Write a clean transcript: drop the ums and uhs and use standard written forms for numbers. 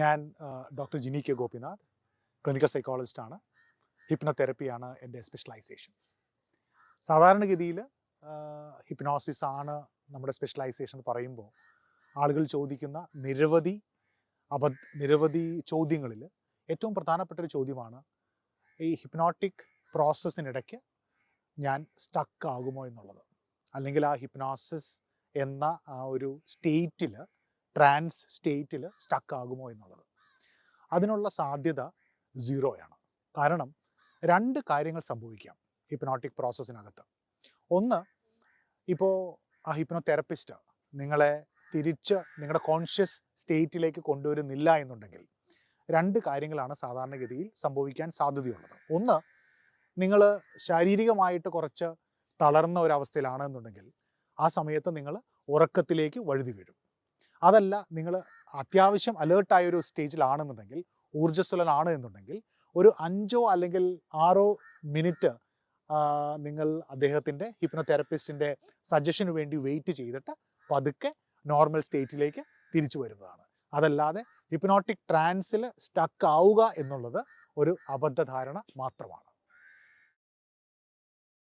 ഞാൻ doctor Jini K Gopinath, clinical സൈക്കോളജിസ്റ്റാണ്. ഹിപ്നോതെറപ്പിയാണ് എൻ്റെ സ്പെഷ്യലൈസേഷൻ. സാധാരണഗതിയിൽ ഹിപ്നോസിസ് ആണ് നമ്മുടെ സ്പെഷ്യലൈസേഷൻ എന്ന് പറയുമ്പോൾ ആളുകൾ ചോദിക്കുന്ന നിരവധി ചോദ്യങ്ങളിൽ ഏറ്റവും പ്രധാനപ്പെട്ട ഒരു ചോദ്യമാണ് ഈ ഹിപ്നോട്ടിക് പ്രോസസ്സിനിടയ്ക്ക് ഞാൻ സ്റ്റക്ക് ആകുമോ എന്നുള്ളത്, അല്ലെങ്കിൽ ആ ഹിപ്നോസിസ് എന്ന ആ ഒരു സ്റ്റേറ്റിൽ, ട്രാൻസ് സ്റ്റേറ്റിൽ സ്റ്റക്ക് ആകുമോ എന്നുള്ളത്. അതിനുള്ള സാധ്യത 0ആണ്. കാരണം 2 കാര്യങ്ങൾ സംഭവിക്കാം ഹിപ്നോട്ടിക് പ്രോസസ്സിനകത്ത്. ഒന്ന്, ഇപ്പോൾ ആ ഹിപ്നോതെറപ്പിസ്റ്റ് നിങ്ങളെ തിരിച്ച് നിങ്ങളുടെ കോൺഷ്യസ് സ്റ്റേറ്റിലേക്ക് കൊണ്ടുവരുന്നില്ല എന്നുണ്ടെങ്കിൽ 2 കാര്യങ്ങളാണ് സാധാരണഗതിയിൽ സംഭവിക്കാൻ സാധ്യതയുള്ളത്. ഒന്ന്, നിങ്ങൾ ശാരീരികമായിട്ട് കുറച്ച് തളർന്ന ഒരവസ്ഥയിലാണ് എന്നുണ്ടെങ്കിൽ ആ സമയത്ത് നിങ്ങൾ ഉറക്കത്തിലേക്ക് വഴുതി വീഴും. അതല്ല, നിങ്ങൾ അത്യാവശ്യം അലേർട്ടായ ഒരു സ്റ്റേജിലാണെന്നുണ്ടെങ്കിൽ, ഊർജ്ജസ്വലനാണ് എന്നുണ്ടെങ്കിൽ, ഒരു 5 അല്ലെങ്കിൽ 6 മിനിറ്റ് നിങ്ങൾ അദ്ദേഹത്തിൻ്റെ ഹിപ്നോതെറപ്പിസ്റ്റിൻ്റെ സജഷന് വേണ്ടി വെയിറ്റ് ചെയ്തിട്ട് പതുക്കെ നോർമൽ സ്റ്റേറ്റിലേക്ക് തിരിച്ചു വരുന്നതാണ്. അതല്ലാതെ ഹിപ്നോട്ടിക് ട്രാൻസിൽ സ്റ്റക്ക് ആവുക എന്നുള്ളത് ഒരു അബദ്ധധാരണ മാത്രമാണ്.